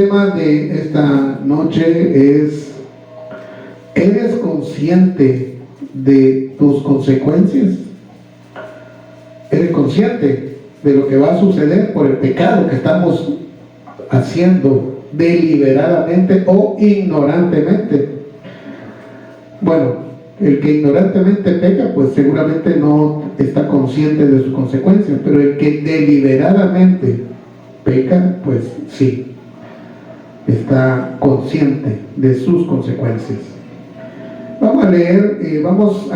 El tema de esta noche es: ¿eres consciente de tus consecuencias? ¿Eres consciente de lo que va a suceder por el pecado que estamos haciendo deliberadamente o ignorantemente? Bueno, el que ignorantemente peca, pues seguramente no está consciente de sus consecuencias, pero el que deliberadamente peca, pues sí, está consciente de sus consecuencias. Vamos a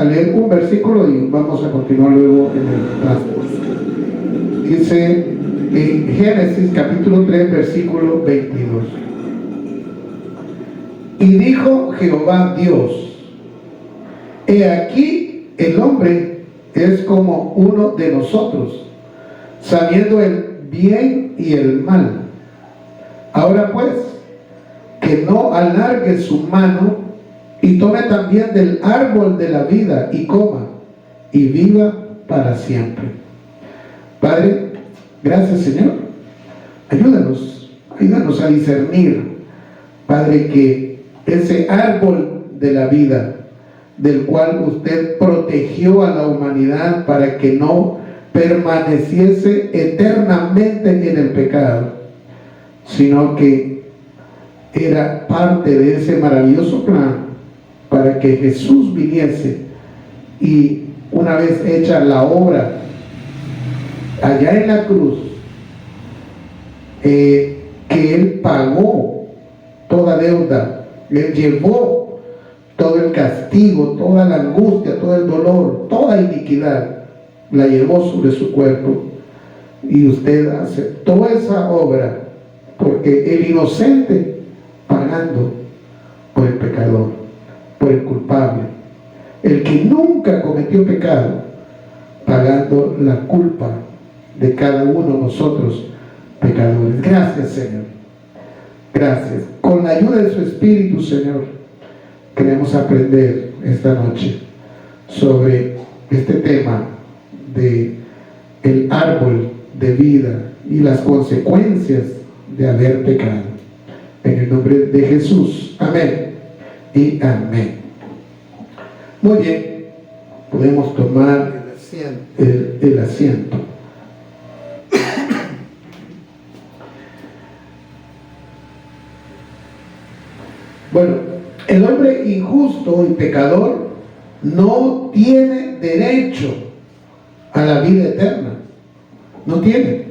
leer un versículo y vamos a continuar luego en el transporte. Dice en Génesis capítulo 3 versículo 22: y dijo Jehová Dios: he aquí el hombre es como uno de nosotros, sabiendo el bien y el mal. Ahora pues, que no alargue su mano y tome también del árbol de la vida y coma y viva para siempre. Padre, gracias, Señor. Ayúdanos a discernir, Padre, que ese árbol de la vida, del cual usted protegió a la humanidad para que no permaneciese eternamente en el pecado, sino que era parte de ese maravilloso plan para que Jesús viniese y, una vez hecha la obra allá en la cruz, que Él pagó toda deuda, Él llevó todo el castigo, toda la angustia, todo el dolor, toda iniquidad, la llevó sobre su cuerpo, y usted aceptó esa obra, porque el inocente pagando por el pecador, por el culpable, el que nunca cometió pecado, pagando la culpa de cada uno de nosotros pecadores. Gracias, Señor. Gracias. Con la ayuda de su Espíritu, Señor, queremos aprender esta noche sobre este tema de el árbol de vida y las consecuencias de haber pecado. En el nombre de Jesús. Amén y amén. Muy bien, podemos tomar el asiento. Bueno, el hombre injusto y pecador no tiene derecho a la vida eterna. No tiene.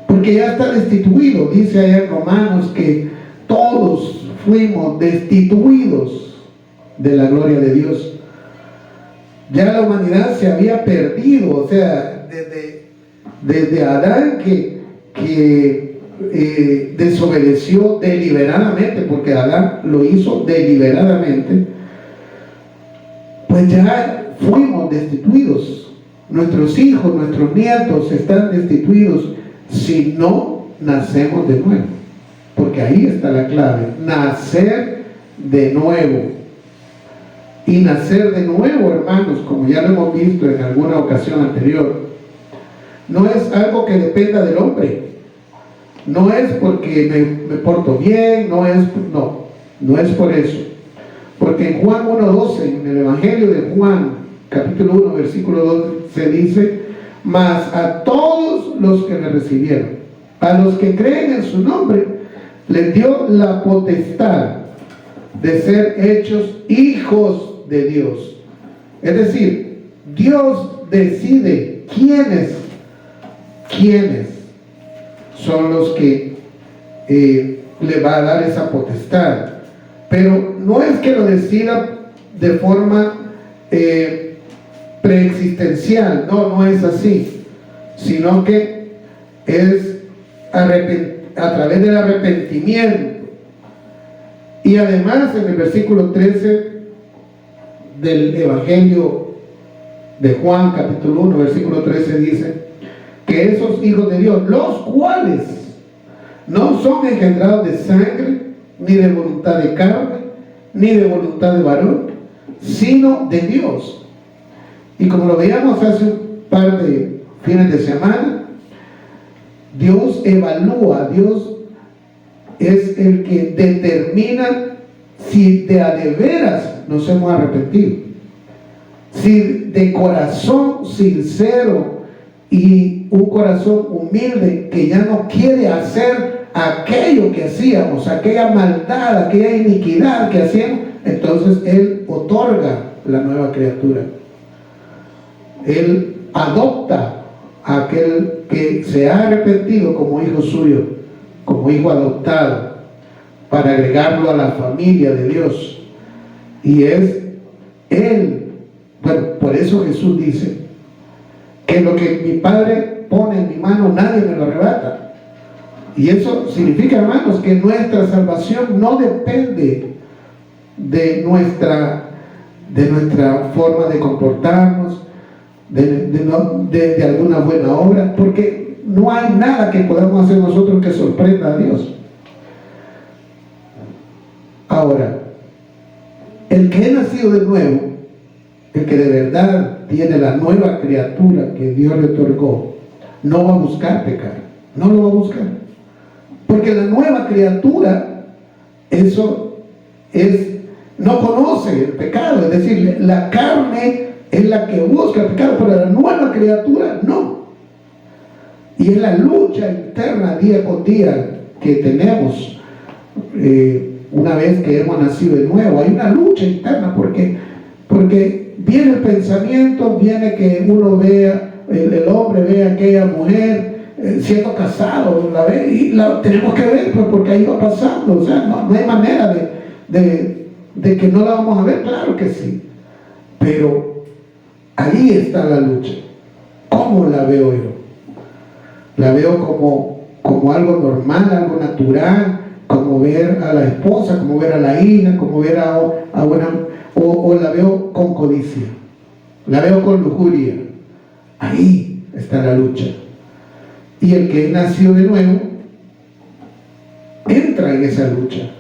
Porque ya está destituido. Dice allá en Romanos que todos fuimos destituidos de la gloria de Dios. Ya la humanidad se había perdido. O sea, desde Adán que desobedeció deliberadamente, porque Adán lo hizo deliberadamente, pues ya fuimos destituidos. Nuestros hijos, nuestros nietos están destituidos si no nacemos de nuevo, porque ahí está la clave: nacer de nuevo. Y nacer de nuevo, hermanos, como ya lo hemos visto en alguna ocasión anterior, no es algo que dependa del hombre. No es porque me porto bien, no es por eso. Porque en Juan 1:12, en el Evangelio de Juan, capítulo 1, versículo 2, se dice: mas a todos los que le recibieron, a los que creen en su nombre, les dio la potestad de ser hechos hijos de Dios. Es decir, Dios decide quiénes son los que le va a dar esa potestad. Pero no es que lo decida de forma preexistencial, no es así, sino que es a través del arrepentimiento. Y además, en el versículo 13 del Evangelio de Juan, capítulo 1, versículo 13, dice que esos hijos de Dios, los cuales no son engendrados de sangre, ni de voluntad de carne, ni de voluntad de varón, sino de Dios. Y como lo veíamos hace un par de fines de semana, Dios evalúa, Dios es el que determina si de veras nos hemos arrepentido, si de corazón sincero y un corazón humilde que ya no quiere hacer aquello que hacíamos, aquella maldad, aquella iniquidad que hacíamos, entonces Él otorga la nueva criatura. Él adopta a aquel que se ha arrepentido como hijo suyo, como hijo adoptado, para agregarlo a la familia de Dios. Y es Él. Bueno, por eso Jesús dice que lo que mi Padre pone en mi mano nadie me lo arrebata. Y eso significa, hermanos, que nuestra salvación no depende de nuestra forma de comportarnos, de alguna buena obra, porque no hay nada que podamos hacer nosotros que sorprenda a Dios. Ahora, el que es nacido de nuevo, el que de verdad tiene la nueva criatura que Dios le otorgó, no va a buscar pecar, no lo va a buscar, porque la nueva criatura, eso es, no conoce el pecado, es decir, la carne es la que busca el pecado, pero la nueva criatura no. Y es la lucha interna día con día que tenemos una vez que hemos nacido de nuevo. Hay una lucha interna porque viene el pensamiento, viene que uno vea, el hombre ve a aquella mujer siendo casado, la ve y la tenemos que ver, pues, porque ahí va pasando. O sea, no hay manera de que no la vamos a ver, claro que sí, pero ahí está la lucha. ¿Cómo la veo yo? La veo como algo normal, algo natural, como ver a la esposa, como ver a la hija, como ver a una, o la veo con codicia, la veo con lujuria. Ahí está la lucha. Y el que nació de nuevo entra en esa lucha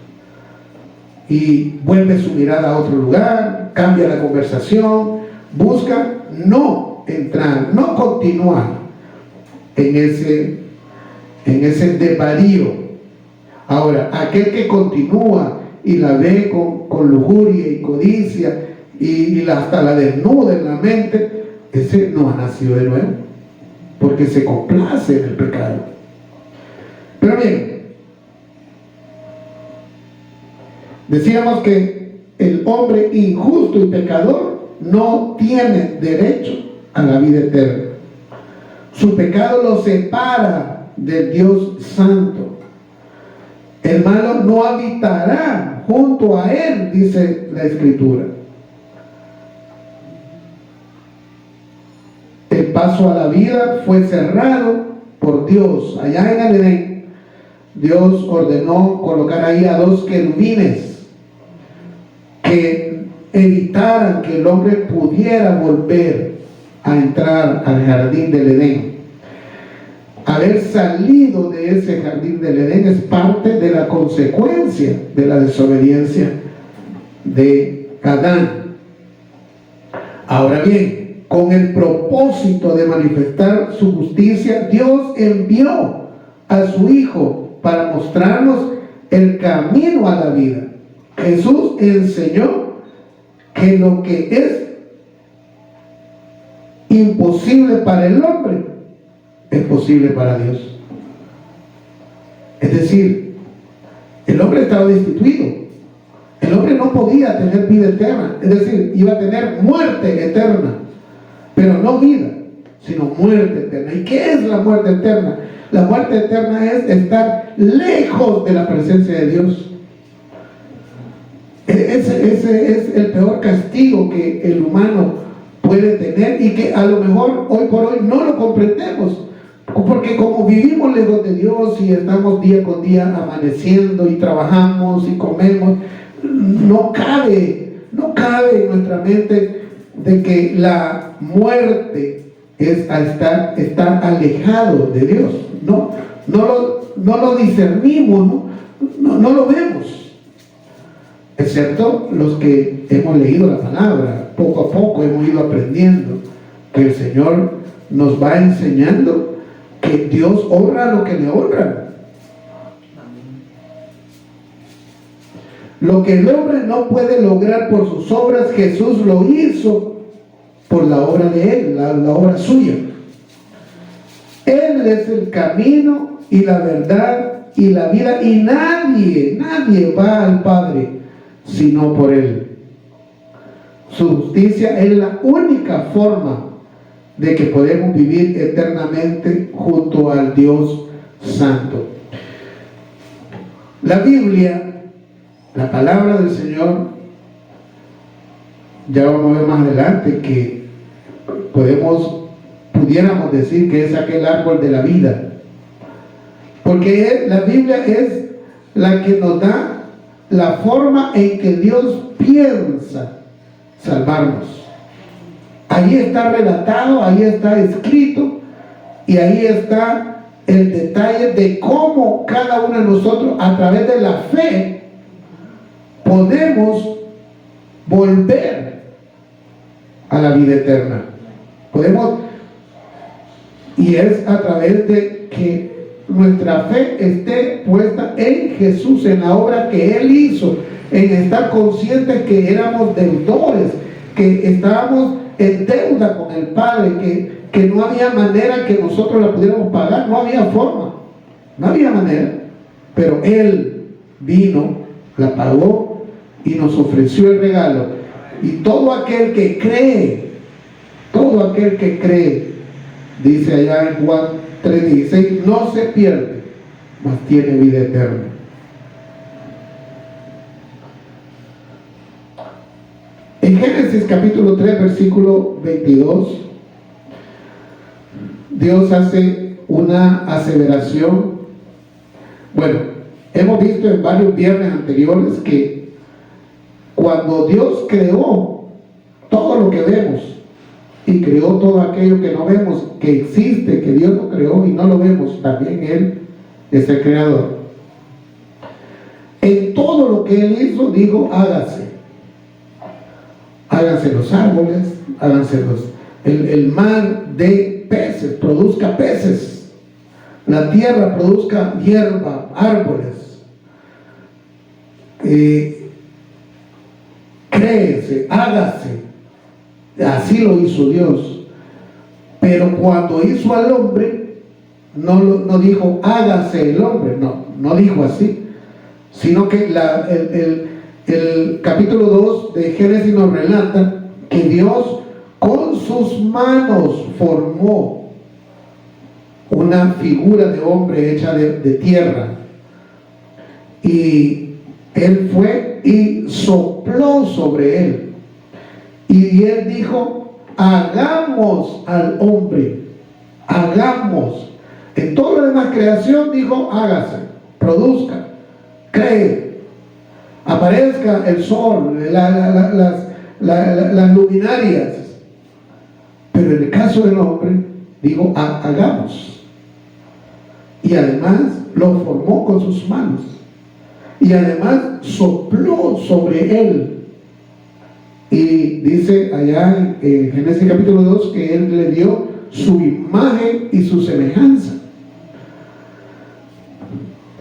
y vuelve su mirada a otro lugar, cambia la conversación, busca no entrar, no continuar en ese desvarío. Ahora, aquel que continúa y la ve con lujuria y codicia y hasta la desnuda en la mente, ese no ha nacido de nuevo, porque se complace en el pecado. Pero bien, decíamos que el hombre injusto y pecador no tiene derecho a la vida eterna. Su pecado lo separa del Dios santo. El malo no habitará junto a él, dice la Escritura. El paso a la vida fue cerrado por Dios. Allá en el Edén, Dios ordenó colocar ahí a 2 querubines que evitaran que el hombre pudiera volver a entrar al jardín del Edén. Haber salido de ese jardín del Edén es parte de la consecuencia de la desobediencia de Adán. Ahora bien, con el propósito de manifestar su justicia, Dios envió a su Hijo para mostrarnos el camino a la vida. Jesús enseñó que lo que es imposible para el hombre es posible para Dios. Es decir, el hombre estaba destituido. El hombre no podía tener vida eterna. Es decir, iba a tener muerte eterna, pero no vida, sino muerte eterna. ¿Y qué es la muerte eterna? La muerte eterna es estar lejos de la presencia de Dios. Ese es el peor castigo que el humano puede tener y que a lo mejor hoy por hoy no lo comprendemos, porque como vivimos lejos de Dios y estamos día con día amaneciendo y trabajamos y comemos, no cabe en nuestra mente de que la muerte es estar alejado de Dios. No lo discernimos, no lo vemos. Excepto los que hemos leído la palabra, poco a poco hemos ido aprendiendo que el Señor nos va enseñando que Dios honra lo que le honra. Lo que el hombre no puede lograr por sus obras, Jesús lo hizo por la obra de Él, la obra suya. Él es el camino y la verdad y la vida, y nadie va al Padre sino por Él. Su justicia es la única forma de que podemos vivir eternamente junto al Dios Santo. La Biblia, la palabra del Señor, ya vamos a ver más adelante que pudiéramos decir que es aquel árbol de la vida, porque la Biblia es la que nos da la forma en que Dios piensa salvarnos. Ahí está relatado, ahí está escrito, y ahí está el detalle de cómo cada uno de nosotros, a través de la fe, podemos volver a la vida eterna. Y es a través de que nuestra fe esté puesta en Jesús, en la obra que Él hizo, en estar conscientes que éramos deudores, que estábamos en deuda con el Padre, que no había manera que nosotros la pudiéramos pagar, no había forma, no había manera, pero Él vino, la pagó y nos ofreció el regalo. Y todo aquel que cree, dice allá en Juan 3:16, no se pierde, mas tiene vida eterna. En Génesis capítulo 3, versículo 22, Dios hace una aseveración. Bueno, hemos visto en varios viernes anteriores que cuando Dios creó todo lo que vemos y creó todo aquello que no vemos, que existe, que Dios lo creó y no lo vemos, también Él es el creador. En todo lo que Él hizo, dijo, hágase los árboles, háganse el mar de peces, produzca peces, la tierra produzca hierba, árboles, créese, hágase. Así lo hizo Dios. Pero cuando hizo al hombre, no dijo hágase el hombre, no dijo así, sino que el capítulo 2 de Génesis nos relata que Dios con sus manos formó una figura de hombre hecha de tierra, y Él fue y sopló sobre él, y Él dijo, hagamos al hombre, hagamos. En toda la demás creación dijo, hágase, produzca, cree, aparezca el sol, las luminarias. Pero en el caso del hombre, dijo, hagamos. Y además lo formó con sus manos. Y además sopló sobre él. Y dice allá en Génesis capítulo 2 que Él le dio su imagen y su semejanza.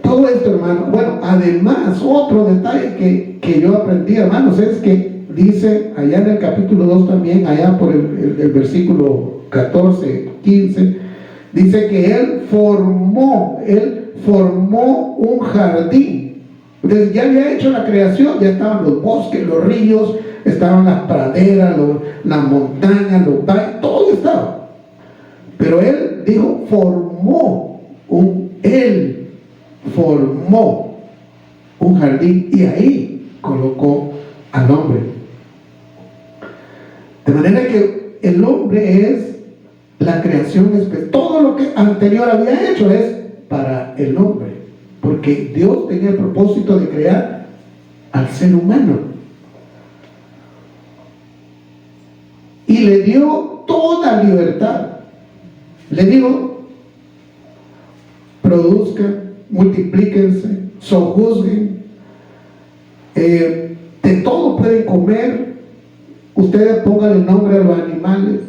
Todo esto, hermano. Bueno, además, otro detalle que yo aprendí, hermanos, es que dice allá en el capítulo 2 también, allá por el versículo 14, 15, dice que Él formó un jardín. Entonces ya había hecho la creación, ya estaban los bosques, los ríos, estaban las praderas, las montañas, los valles, todo estaba. Pero Él dijo, Él formó un jardín, y ahí colocó al hombre. De manera que el hombre es la creación especial. Todo lo que anterior había hecho es para el hombre, porque Dios tenía el propósito de crear al ser humano. Y le dio toda libertad. Le dijo, produzcan, multiplíquense, sojuzguen, de todo pueden comer, ustedes pongan el nombre a los animales.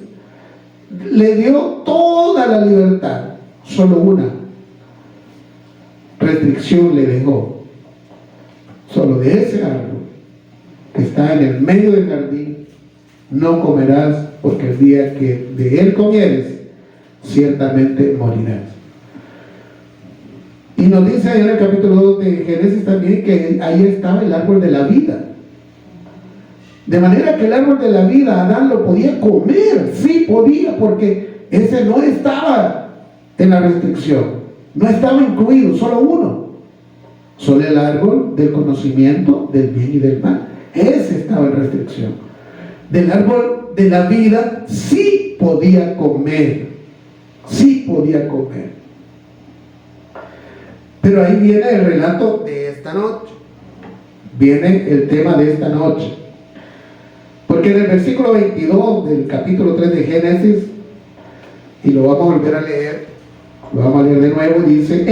Le dio toda la libertad, solo una restricción le dejó: solo de ese árbol que está en el medio del jardín no comerás, porque el día que de él comieres, ciertamente morirás. Y nos dice ahí en el capítulo 2 de Génesis también que ahí estaba el árbol de la vida. De manera que el árbol de la vida Adán lo podía comer, sí podía, porque ese no estaba en la restricción, no estaba incluido, solo uno, solo el árbol del conocimiento del bien y del mal, ese estaba en restricción. Del árbol de la vida sí podía comer, sí podía comer. Pero ahí viene el relato de esta noche, viene el tema de esta noche. Porque en el versículo 22 del capítulo 3 de Génesis, y lo vamos a volver a leer, lo vamos a leer de nuevo, dice: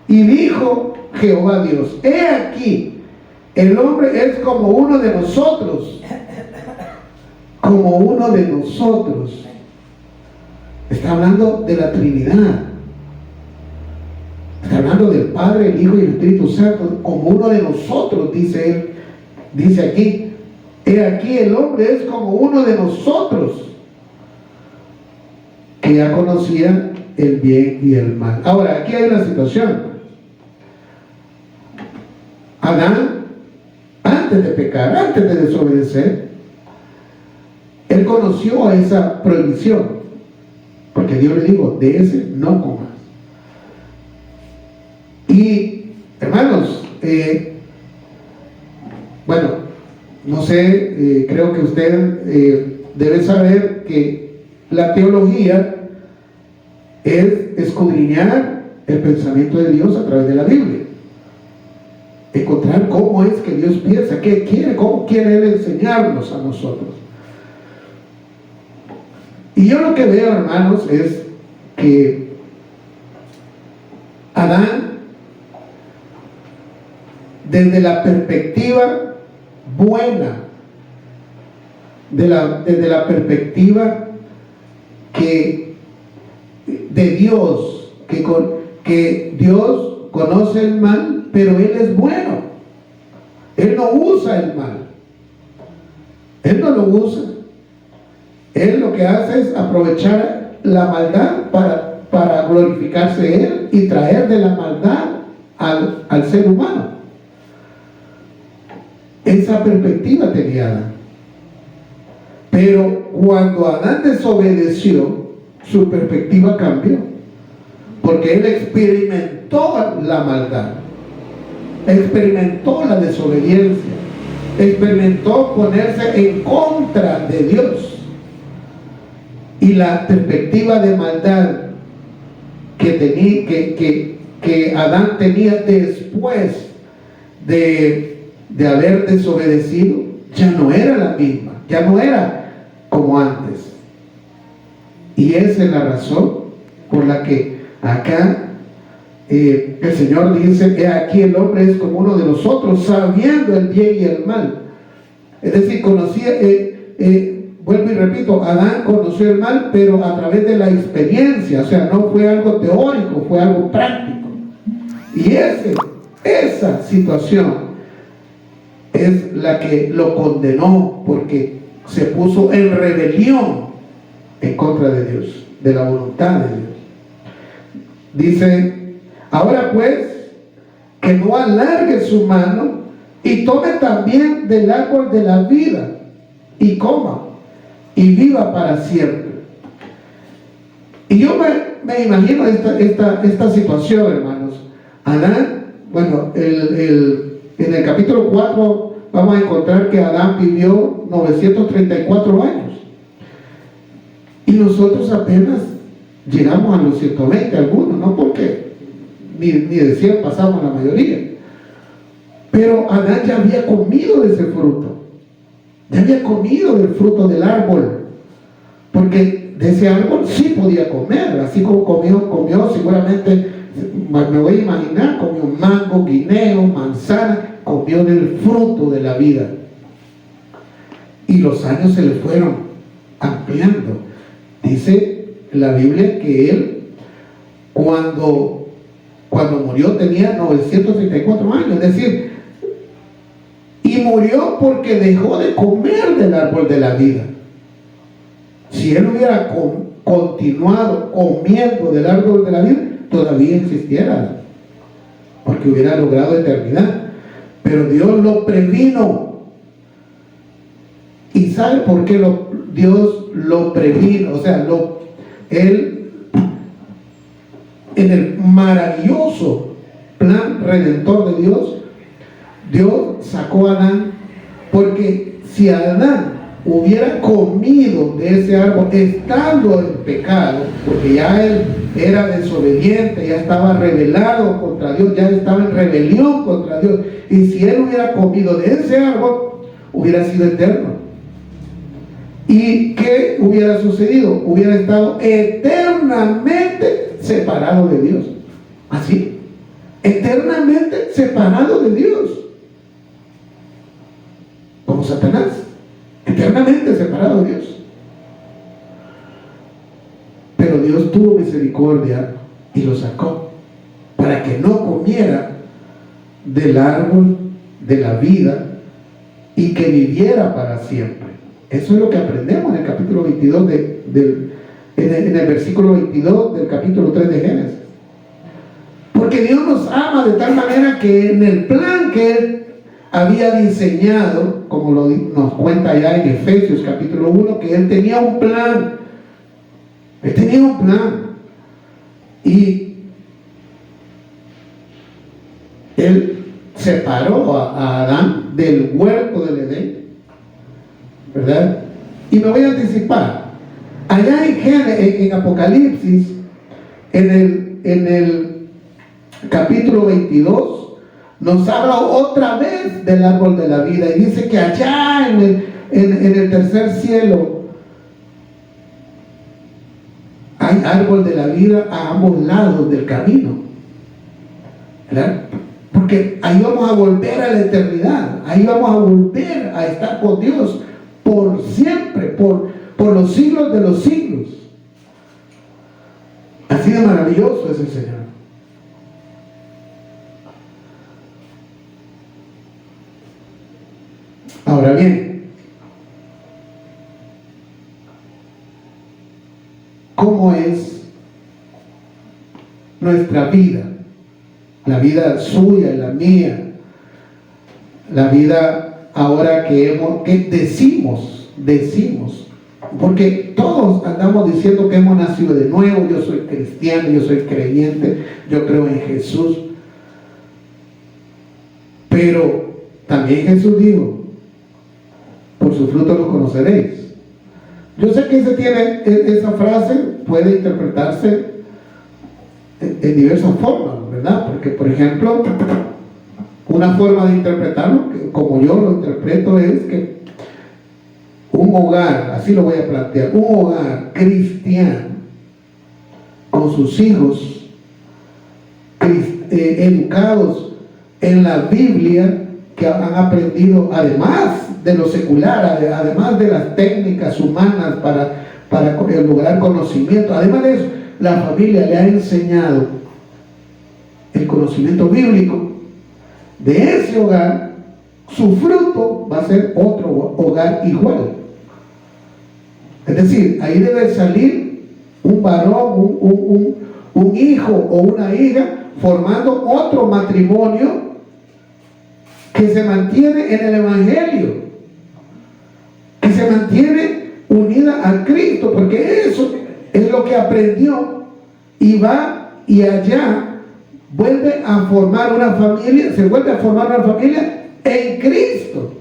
y dijo Jehová Dios, he aquí, el hombre es como uno de nosotros, como uno de nosotros. Está hablando de la Trinidad. Está hablando del Padre, el Hijo y el Espíritu Santo, como uno de nosotros, dice él. Dice aquí: he aquí, el hombre es como uno de nosotros, que ya conocía el bien y el mal. Ahora, aquí hay una situación. Adán, antes de pecar, antes de desobedecer, él conoció esa prohibición, porque Dios le dijo: de ese no comas. Y hermanos, bueno, no sé, creo que usted debe saber que la teología es escudriñar el pensamiento de Dios a través de la Biblia, encontrar cómo es que Dios piensa, qué quiere, cómo quiere Él enseñarnos a nosotros. Y yo lo que veo, hermanos, es que Adán, desde la perspectiva buena, desde la perspectiva de Dios, que Dios conoce el mal, pero Él es bueno. Él no usa el mal. Él no lo usa. Él lo que hace es aprovechar la maldad para glorificarse Él y traer de la maldad al ser humano. Esa perspectiva tenía Adán. Pero cuando Adán desobedeció, su perspectiva cambió, porque él experimentó la maldad, experimentó la desobediencia, experimentó ponerse en contra de Dios. Y la perspectiva de maldad que Adán tenía después de haber desobedecido, ya no era la misma, ya no era como antes. Y esa es la razón por la que acá el Señor dice: he aquí, el hombre es como uno de nosotros, sabiendo el bien y el mal. Es decir, conocía, vuelvo y repito, Adán conoció el mal, pero a través de la experiencia. O sea, no fue algo teórico, fue algo práctico. Y esa situación es la que lo condenó, porque se puso en rebelión en contra de Dios, de la voluntad de Dios. Dice: ahora pues, que no alargue su mano y tome también del árbol de la vida y coma y viva para siempre. Y yo me imagino esta situación, hermanos. Adán, bueno, en el capítulo 4 vamos a encontrar que Adán vivió 934 años. Y nosotros apenas llegamos a los 120, algunos, no porque ni de 100 pasamos la mayoría. Pero Adán ya había comido de ese fruto. Ya había comido del fruto del árbol. Porque de ese árbol sí podía comer. Así como comió seguramente, me voy a imaginar, comió mango, guineo, manzana, comió del fruto de la vida. Y los años se le fueron ampliando. Dice la Biblia que él, cuando murió, tenía 934 años. Es decir, y murió porque dejó de comer del árbol de la vida. Si él hubiera continuado comiendo del árbol de la vida, todavía existiera, porque hubiera logrado eternidad. Pero Dios lo previno. ¿Y sabe por qué Dios lo previno? O sea, Él, en el maravilloso plan redentor de Dios, Dios sacó a Adán, porque si Adán hubiera comido de ese árbol estando en pecado, porque ya él era desobediente, ya estaba rebelado contra Dios, ya estaba en rebelión contra Dios, y si él hubiera comido de ese árbol, hubiera sido eterno. ¿Y qué hubiera sucedido? Hubiera estado eternamente separado de Dios. Así, eternamente separado de Dios, como Satanás, eternamente separado de Dios. Pero Dios tuvo misericordia y lo sacó para que no comiera del árbol de la vida y que viviera para siempre. Eso es lo que aprendemos en el capítulo 22 en el versículo 22 del capítulo 3 de Génesis. Porque Dios nos ama de tal manera que en el plan que Él había diseñado, como nos cuenta ya en Efesios capítulo 1, que Él tenía un plan. Él tenía un plan. Y Él separó a Adán del huerto del Edén, ¿verdad? Y me voy a anticipar. Allá en Apocalipsis, en el capítulo 22, nos habla otra vez del árbol de la vida y dice que allá en el tercer cielo hay árbol de la vida a ambos lados del camino, ¿verdad? Porque ahí vamos a volver a la eternidad, ahí vamos a volver a estar con Dios por siempre, por los siglos de los siglos. Así de maravilloso es el Señor. Ahora bien, ¿cómo es nuestra vida? La vida suya y la mía. La vida ahora que decimos, porque todos andamos diciendo que hemos nacido de nuevo. Yo soy cristiano, yo soy creyente, yo creo en Jesús. Pero también Jesús dijo: por sus frutos los conoceréis. Yo sé que esa frase puede interpretarse en diversas formas, ¿verdad? Porque, por ejemplo, una forma de interpretarlo, como yo lo interpreto, es que un hogar, así lo voy a plantear, un hogar cristiano con sus hijos educados en la Biblia, que han aprendido, además de lo secular, además de las técnicas humanas para lograr conocimiento, además de eso, la familia le ha enseñado el conocimiento bíblico. De ese hogar, su fruto va a ser otro hogar igual. Es decir, ahí debe salir un varón, un hijo o una hija formando otro matrimonio que se mantiene en el Evangelio, que se mantiene unida a Cristo, porque eso es lo que aprendió, y va y allá vuelve a formar una familia, se vuelve a formar una familia en Cristo,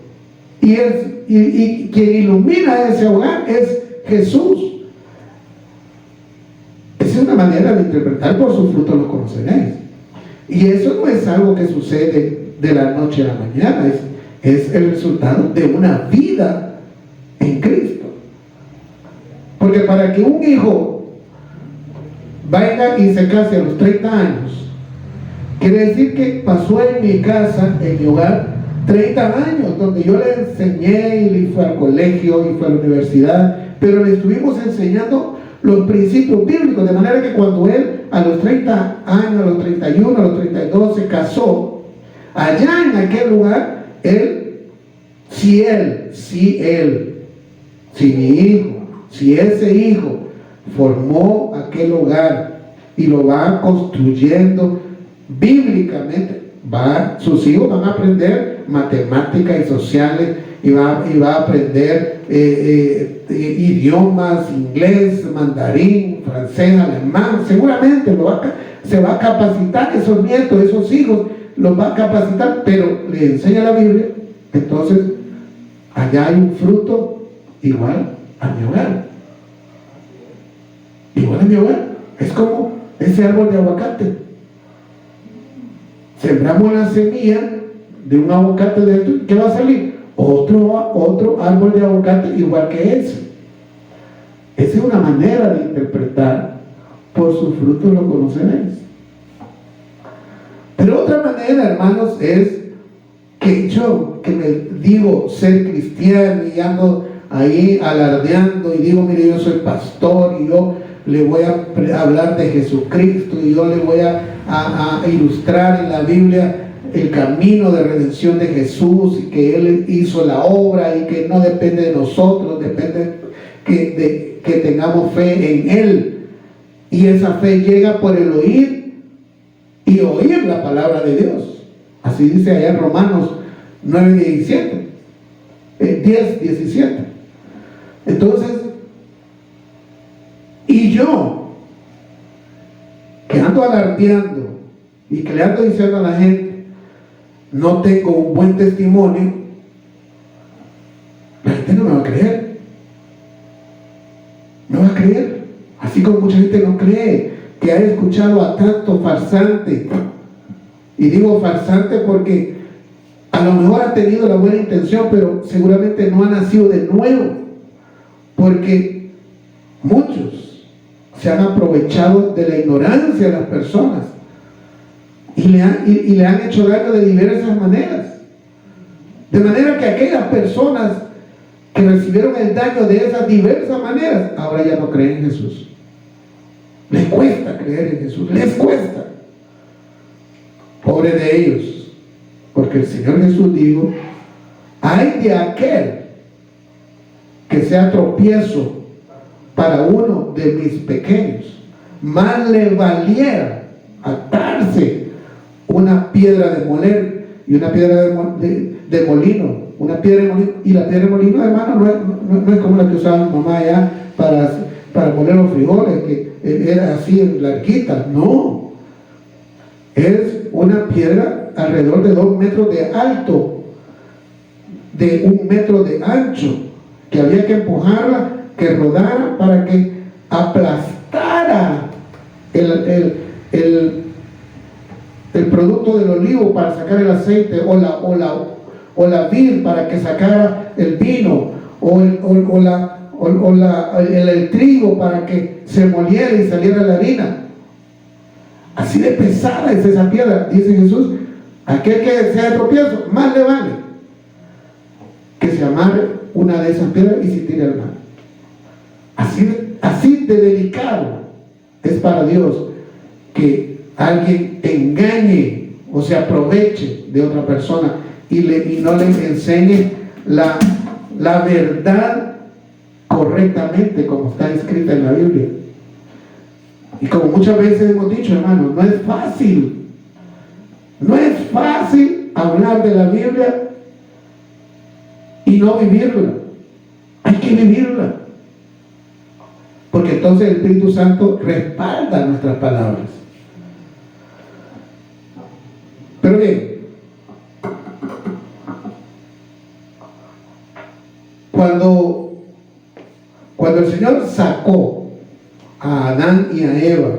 y quien ilumina ese hogar es Jesús. Esa es una manera de interpretar: por sus frutos los conoceréis. Y eso no es algo que sucede de la noche a la mañana, es el resultado de una vida en Cristo. Porque para que un hijo vaya y se case a los 30 años, quiere decir que pasó en mi casa, en mi hogar, 30 años, donde yo le enseñé y le fui al colegio y fue a la universidad, pero le estuvimos enseñando los principios bíblicos, de manera que cuando él a los 30 años, a los 31, a los 32 se casó, allá en aquel lugar, él si mi hijo, si ese hijo formó aquel hogar y lo va construyendo bíblicamente, sus hijos van a aprender matemáticas y sociales, y va a aprender idiomas, inglés, mandarín, francés, alemán. Seguramente se va a capacitar esos nietos, esos hijos, los va a capacitar, pero le enseña la Biblia. Entonces allá hay un fruto igual a mi hogar. Igual a mi hogar. Es como ese árbol de aguacate. Sembramos la semilla de un aguacate de esto, ¿qué va a salir? Otro árbol de aguacate igual que ese. Esa es una manera de interpretar: por sus frutos lo conoceréis. Pero otra manera, hermanos, es que yo, que me digo ser cristiano y ando ahí alardeando y digo, mire, yo soy pastor y yo le voy a hablar de Jesucristo y yo le voy a ilustrar en la Biblia el camino de redención de Jesús, y que Él hizo la obra y que no depende de nosotros, depende que tengamos fe en Él, y esa fe llega por el oír y oír la palabra de Dios. Así dice allá en Romanos 9:17, 10:17. Entonces, y yo, que ando alardeando y que le ando diciendo a la gente, no tengo un buen testimonio, la gente no me va a creer. No va a creer. Así como mucha gente no cree, que ha escuchado a tanto farsante. Y digo farsante porque a lo mejor ha tenido la buena intención, pero seguramente no ha nacido de nuevo, porque muchos se han aprovechado de la ignorancia de las personas y le han hecho daño de diversas maneras. De manera que aquellas personas que recibieron el daño de esas diversas maneras, ahora ya no creen en Jesús. Les cuesta creer en Jesús, les cuesta. Pobre de ellos, porque el Señor Jesús dijo: ay de aquel que sea tropiezo para uno de mis pequeños, más le valiera atarse una piedra de moler y una piedra de molino, una piedra de molino. Y la piedra de molino, hermano, no es como la que usaba mi mamá allá para moler los frijoles, que era así larguita. No, es una piedra alrededor de 2 metros de alto, de 1 metro de ancho, que había que empujarla, que rodara para que aplastara el producto del olivo para sacar el aceite, o la vid para que sacara el vino, el trigo para que se moliera y saliera la harina. Así de pesada es esa piedra, dice Jesús. Aquel que sea de tropiezo, más le vale que se amarre una de esas piedras y se tire al mar. Así de delicado es para Dios que alguien engañe o se aproveche de otra persona y no le enseñe la verdad correctamente como está escrita en la Biblia. Y como muchas veces hemos dicho, hermanos, no es fácil hablar de la Biblia y no vivirla. Hay que vivirla, porque entonces el Espíritu Santo respalda nuestras palabras. Pero bien, cuando el Señor sacó a Adán y a Eva,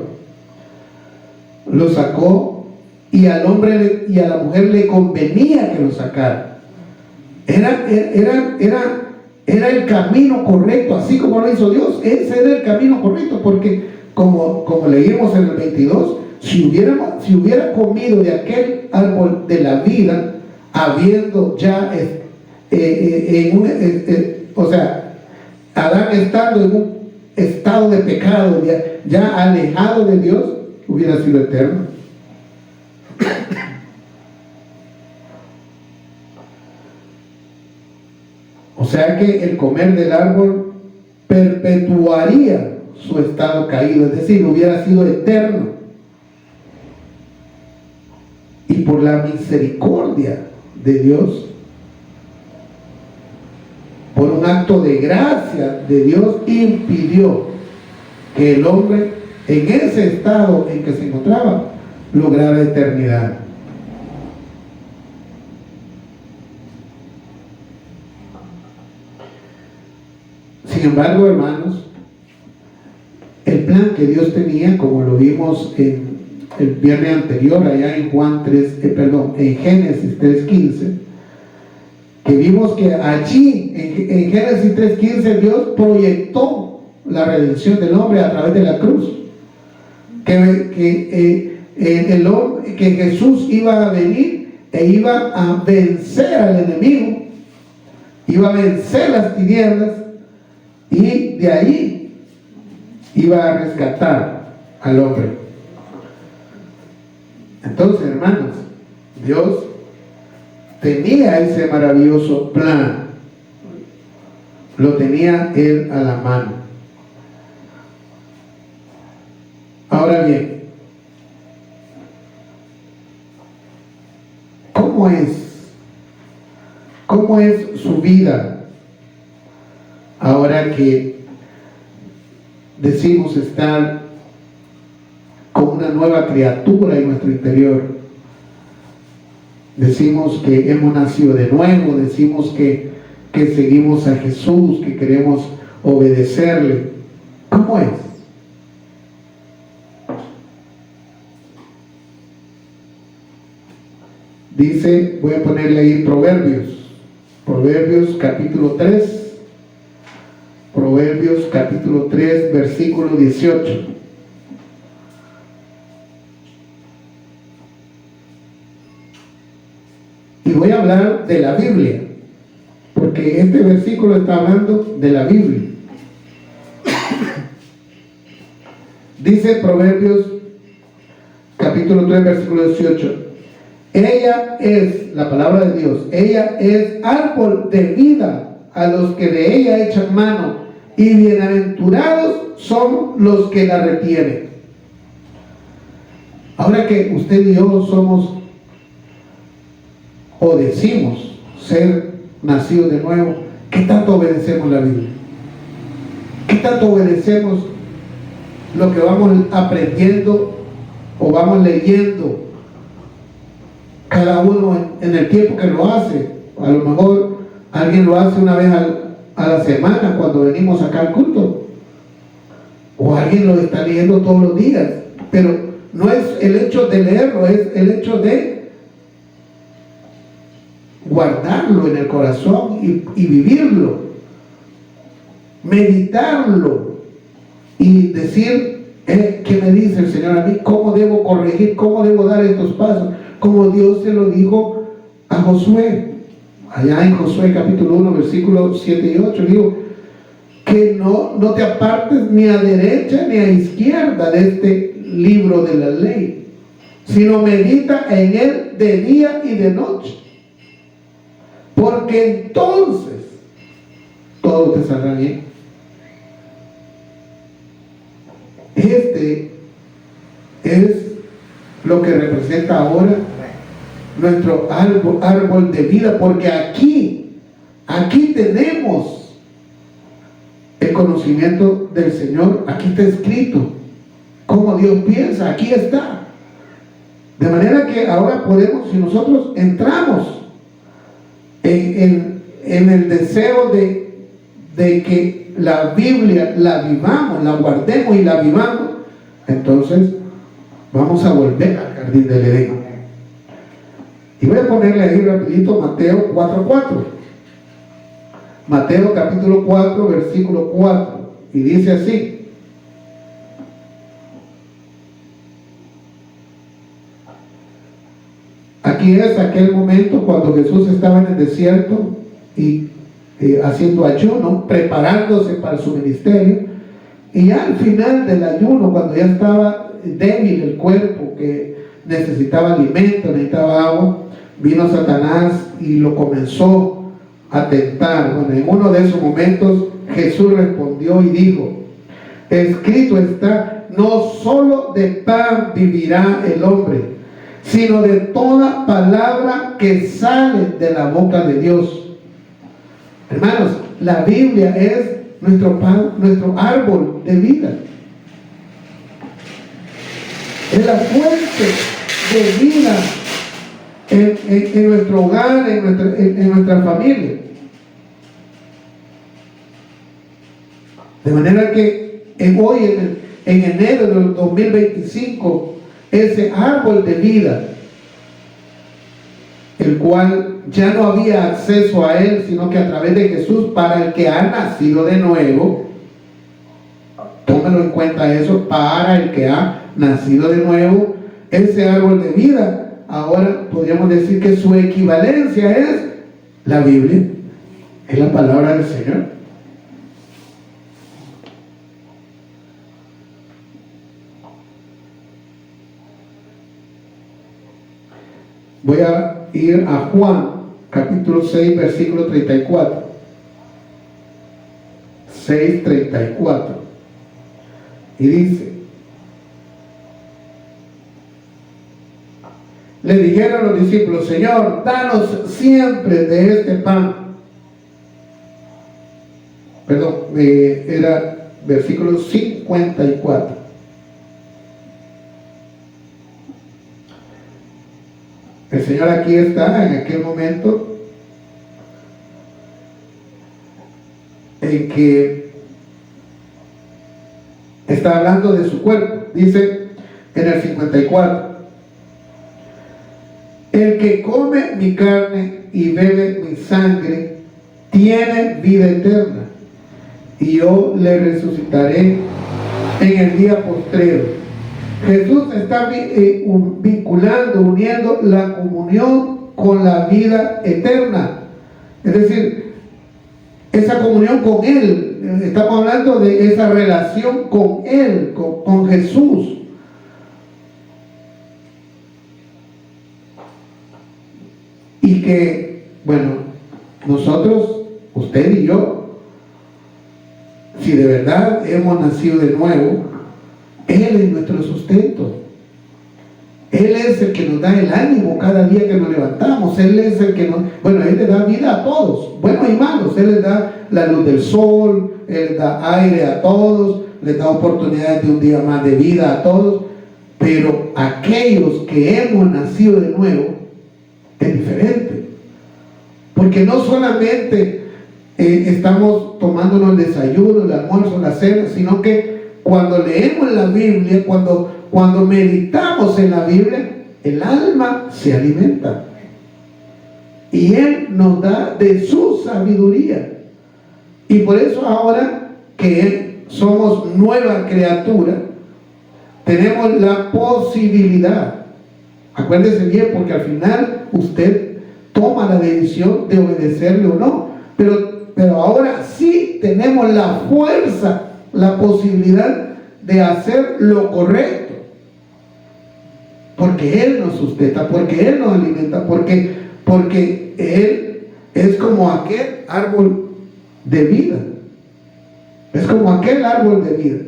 lo sacó, y al hombre y a la mujer le convenía que lo sacara. Era el camino correcto, así como lo hizo Dios. Ese era el camino correcto, porque como leímos en el 22, si hubiera comido de aquel árbol de la vida, habiendo ya Adán estando en un estado de pecado, ya alejado de Dios, hubiera sido eterno. O sea que el comer del árbol perpetuaría su estado caído, es decir, hubiera sido eterno. Y por la misericordia de Dios, por un acto de gracia de Dios, impidió que el hombre en ese estado en que se encontraba lograra eternidad. Sin embargo, hermanos, el plan que Dios tenía, como lo vimos en el viernes anterior, allá en en Génesis 3:15, que vimos que allí, en Génesis 3:15, Dios proyectó la redención del hombre a través de la cruz. Que Jesús iba a venir e iba a vencer al enemigo, iba a vencer las tinieblas, y de ahí iba a rescatar al hombre. Entonces, hermanos, Dios tenía ese maravilloso plan, lo tenía Él a la mano. Ahora bien, ¿cómo es su vida ahora que decimos estar con una nueva criatura en nuestro interior? Decimos que hemos nacido de nuevo, decimos que seguimos a Jesús, que queremos obedecerle. ¿Cómo es? Dice, voy a ponerle ahí Proverbios capítulo 3, Proverbios capítulo 3, versículo 18. Y voy a hablar de la Biblia, porque este versículo está hablando de la Biblia. Dice Proverbios capítulo 3, versículo 18. Ella es, la palabra de Dios, ella es árbol de vida a los que de ella echan mano, y bienaventurados son los que la retienen. Ahora que usted y yo somos, o decimos ser nacidos de nuevo, ¿qué tanto obedecemos la Biblia? ¿Qué tanto obedecemos lo que vamos aprendiendo o vamos leyendo? Cada uno en el tiempo que lo hace. A lo mejor alguien lo hace una vez a la semana cuando venimos acá al culto, o alguien lo está leyendo todos los días. Pero no es el hecho de leerlo, es el hecho de guardarlo en el corazón y vivirlo, meditarlo y decir, ¿qué me dice el Señor a mí? ¿Cómo debo corregir? ¿Cómo debo dar estos pasos? Como Dios se lo dijo a Josué, allá en Josué capítulo 1, versículos 7 y 8, digo, que no te apartes ni a derecha ni a izquierda de este libro de la ley, sino medita en él de día y de noche, porque entonces todo te saldrá bien. Este es lo que representa ahora nuestro árbol de vida, porque aquí tenemos el conocimiento del Señor. Aquí está escrito cómo Dios piensa, aquí está. De manera que ahora podemos, si nosotros entramos en el deseo de que la Biblia la vivamos, la guardemos y la vivamos, entonces vamos a volver al jardín del Edén. Y voy a ponerle ahí rapidito Mateo 4:4. Mateo capítulo 4, versículo 4. Y dice así: aquí es aquel momento cuando Jesús estaba en el desierto y haciendo ayuno, preparándose para su ministerio. Y ya al final del ayuno, cuando ya estaba débil el cuerpo, que necesitaba alimento, necesitaba agua, vino Satanás y lo comenzó a tentar. Bueno, en uno de esos momentos Jesús respondió y dijo: escrito está, no solo de pan vivirá el hombre, sino de toda palabra que sale de la boca de Dios. Hermanos, la Biblia es nuestro pan, nuestro árbol de vida. Es la fuente de vida en nuestro hogar, en nuestra familia. De manera que hoy, en enero del 2025, ese árbol de vida, el cual ya no había acceso a él, sino que a través de Jesús, para el que ha nacido de nuevo, tómelo en cuenta eso, para el que ha nacido de nuevo, ese árbol de vida, ahora podríamos decir que su equivalencia es la Biblia, es la palabra del Señor. Voy a ir a Juan, capítulo 6, versículo 34. 6:34. Y dice: le dijeron los discípulos: Señor, danos siempre de este pan. Perdón, era versículo 54. El Señor aquí está en aquel momento en que está hablando de su cuerpo. Dice en el 54: el que come mi carne y bebe mi sangre tiene vida eterna, y yo le resucitaré en el día postrero. Jesús está vinculando, uniendo la comunión con la vida eterna. Es decir, esa comunión con Él. Estamos hablando de esa relación con Él, con Jesús. Y que, bueno, nosotros, usted y yo, si de verdad hemos nacido de nuevo, Él es nuestro sustento. Él es el que nos da el ánimo cada día que nos levantamos. Él es el que nos... Bueno, Él le da vida a todos, buenos y malos. Él les da la luz del sol, Él les da aire a todos, les da oportunidades de un día más de vida a todos. Pero aquellos que hemos nacido de nuevo, es diferente. Porque no solamente estamos tomándonos el desayuno, el almuerzo, la cena, sino que cuando leemos la Biblia, cuando meditamos en la Biblia, el alma se alimenta. Y Él nos da de su sabiduría. Y por eso ahora que somos nueva criatura, tenemos la posibilidad. Acuérdese bien, porque al final usted toma la decisión de obedecerle o no. Pero ahora sí tenemos la fuerza, la posibilidad de hacer lo correcto, porque Él nos sustenta, porque Él nos alimenta, porque Él es como aquel árbol de vida, es como aquel árbol de vida.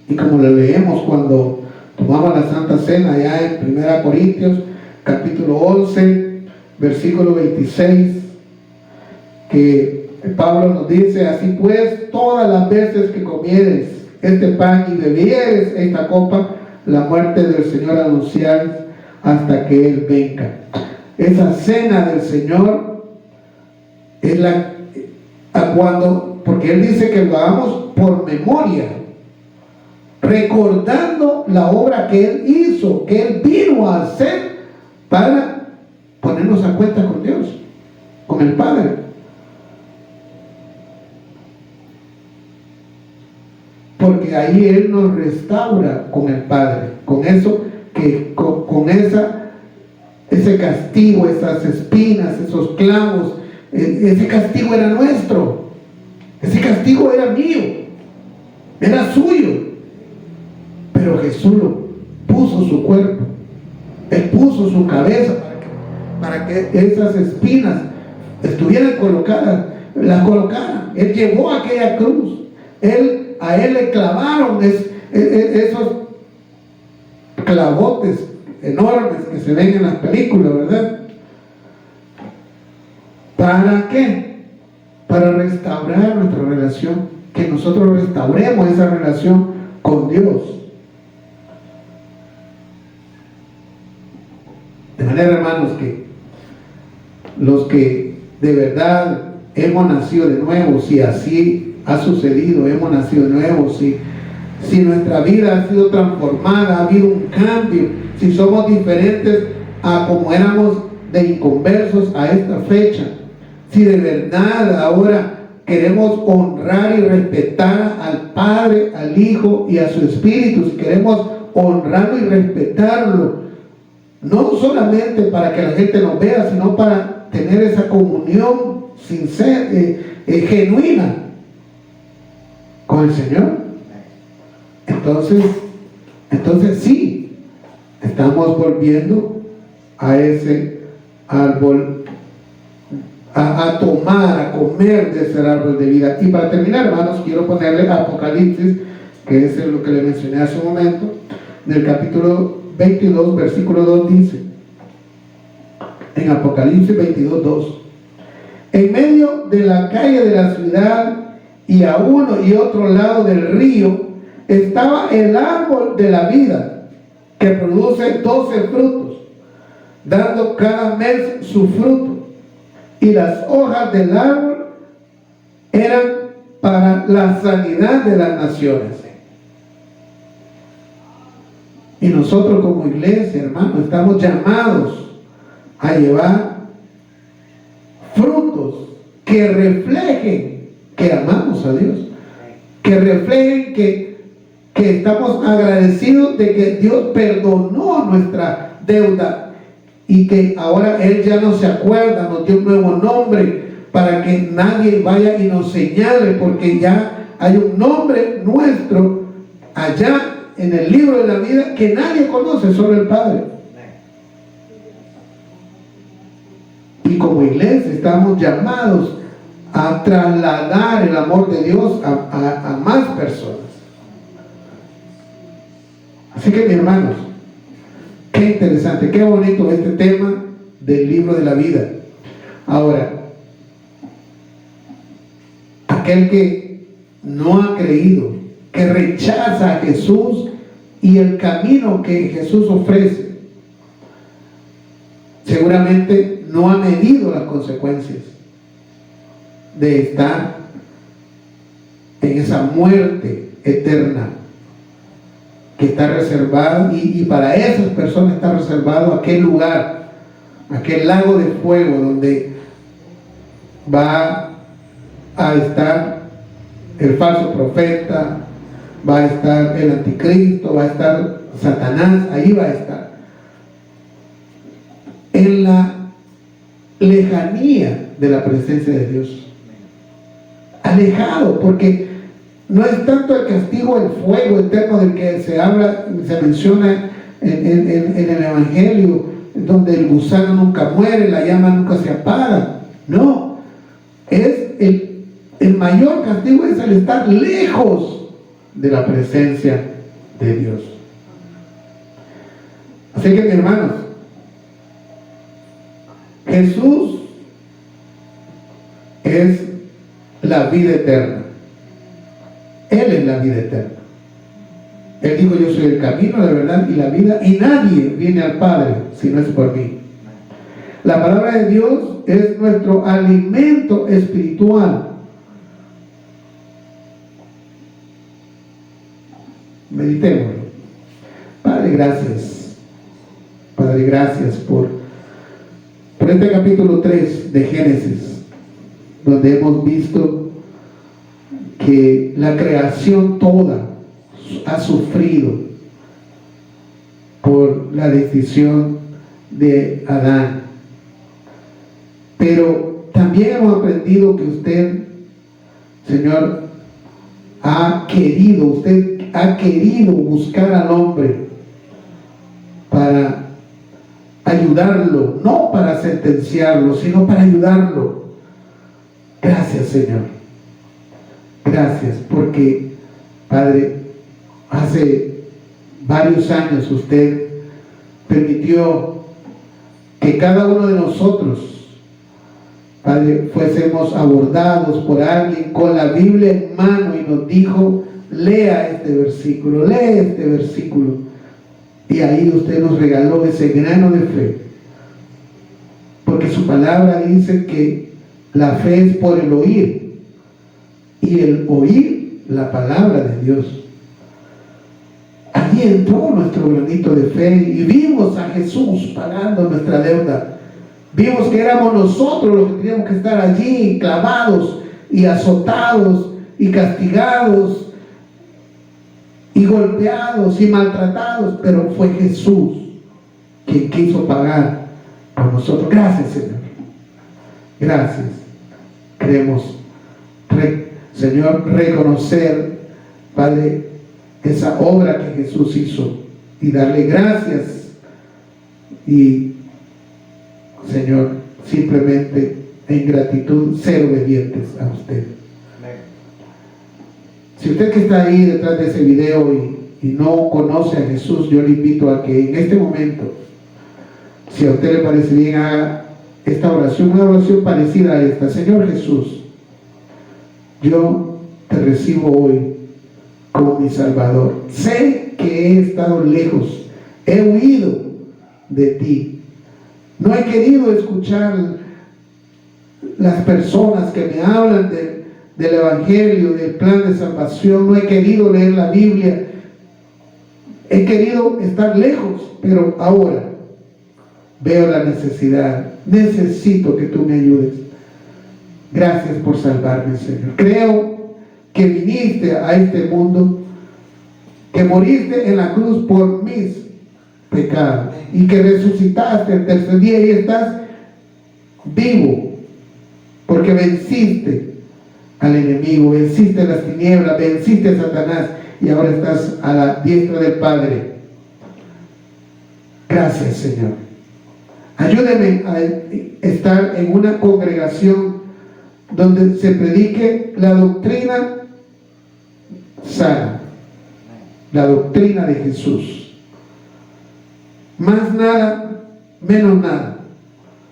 Y como lo leemos cuando tomamos la Santa Cena allá en 1 Corintios capítulo 11 versículo 26, que Pablo nos dice: así pues, todas las veces que comieres este pan y bebieres esta copa, la muerte del Señor anunciáis hasta que Él venga. Esa cena del Señor es porque Él dice que lo hagamos por memoria, recordando la obra que Él hizo, que Él vino a hacer para ponernos a cuenta con Dios, con el Padre. Porque ahí Él nos restaura con el Padre, con eso, con ese castigo, esas espinas, esos clavos, ese castigo era nuestro, ese castigo era mío, era suyo, pero Jesús lo puso su cuerpo, Él puso su cabeza para para que esas espinas estuvieran colocadas, las colocaran. Él llevó aquella cruz. A él le clavaron esos clavotes enormes que se ven en las películas, ¿verdad? ¿Para qué? Para restaurar nuestra relación, que nosotros restauremos esa relación con Dios. De manera, hermanos, que los que de verdad hemos nacido de nuevo, si así ha sucedido, hemos nacido de nuevo, si nuestra vida ha sido transformada, ha habido un cambio, si somos diferentes a como éramos de inconversos a esta fecha, si de verdad ahora queremos honrar y respetar al Padre, al Hijo y a su Espíritu, si queremos honrarlo y respetarlo, no solamente para que la gente nos vea, sino para tener esa comunión sincera, genuina con el Señor. Entonces sí, estamos volviendo a ese árbol, a tomar, a comer de ese árbol de vida. Y para terminar, hermanos, quiero ponerle Apocalipsis, que es lo que le mencioné hace un momento, del capítulo 22, versículo 2 dice, en Apocalipsis 22, 2: en medio de la calle de la ciudad y a uno y otro lado del río estaba el árbol de la vida, que produce 12 frutos, dando cada mes su fruto, y las hojas del árbol eran para la sanidad de las naciones. Y nosotros como iglesia, hermanos, estamos llamados a llevar frutos que reflejen que amamos a Dios, que reflejen que estamos agradecidos de que Dios perdonó nuestra deuda y que ahora Él ya no se acuerda, nos dio un nuevo nombre para que nadie vaya y nos señale, porque ya hay un nombre nuestro allá en el libro de la vida que nadie conoce, solo el Padre. Y como iglesia estamos llamados a trasladar el amor de Dios a más personas. Así que, mis hermanos, qué interesante, qué bonito este tema del libro de la vida. Ahora, aquel que no ha creído, que rechaza a Jesús y el camino que Jesús ofrece, seguramente no ha medido las consecuencias de estar en esa muerte eterna que está reservado, y para esas personas está reservado aquel lugar, aquel lago de fuego donde va a estar el falso profeta, va a estar el anticristo, va a estar Satanás, ahí va a estar, en la lejanía de la presencia de Dios, alejado, porque no es tanto el castigo, el fuego eterno del que se habla, se menciona en el Evangelio, donde el gusano nunca muere, la llama nunca se apaga. No, es el mayor castigo es el estar lejos de la presencia de Dios. Así que, mis hermanos, Jesús es la vida eterna. Él es la vida eterna. Él dijo: yo soy el camino, la verdad y la vida, y nadie viene al Padre si no es por mí. La palabra de Dios es nuestro alimento espiritual. Meditémoslo. Padre, gracias. Padre, gracias por este capítulo 3 de Génesis, donde hemos visto que la creación toda ha sufrido por la decisión de Adán. Pero también hemos aprendido que usted, Señor, usted ha querido buscar al hombre para ayudarlo, no para sentenciarlo, sino para ayudarlo. Gracias, Señor. Gracias, porque, Padre, hace varios años usted permitió que cada uno de nosotros, Padre, fuésemos abordados por alguien con la Biblia en mano y nos dijo: lea este versículo, lee este versículo. Y ahí usted nos regaló ese grano de fe, porque su palabra dice que la fe es por el oír, y el oír la palabra de Dios. Allí entró nuestro granito de fe y vimos a Jesús pagando nuestra deuda. Vimos que éramos nosotros los que teníamos que estar allí clavados y azotados y castigados y golpeados y maltratados, pero fue Jesús quien quiso pagar por nosotros. Gracias, Señor. Gracias. Queremos, Señor, reconocer, Padre, esa obra que Jesús hizo y darle gracias. Y, Señor, simplemente en gratitud ser obedientes a usted. Si usted que está ahí detrás de ese video y no conoce a Jesús, yo le invito a que en este momento, si a usted le parece bien, haga esta oración, una oración parecida a esta. Señor Jesús, yo te recibo hoy como mi Salvador. Sé que he estado lejos, he huido de ti. No he querido escuchar las personas que me hablan del Evangelio, del plan de salvación. No he querido leer la Biblia. He querido estar lejos, pero ahora veo la necesidad. Necesito que tú me ayudes. Gracias por salvarme, Señor. Creo que viniste a este mundo, que moriste en la cruz por mis pecados y que resucitaste el tercer día y estás vivo porque venciste al enemigo, venciste las tinieblas, venciste a Satanás y ahora estás a la diestra del Padre. Gracias, Señor. Ayúdeme a estar en una congregación donde se predique la doctrina sana, la doctrina de Jesús. Más nada, menos nada.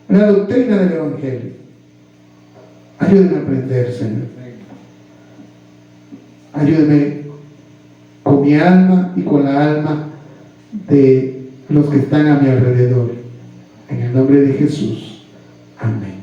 La doctrina del Evangelio. Ayúdeme a aprender, Señor. Ayúdeme con mi alma y con la alma de los que están a mi alrededor. En el nombre de Jesús. Amén.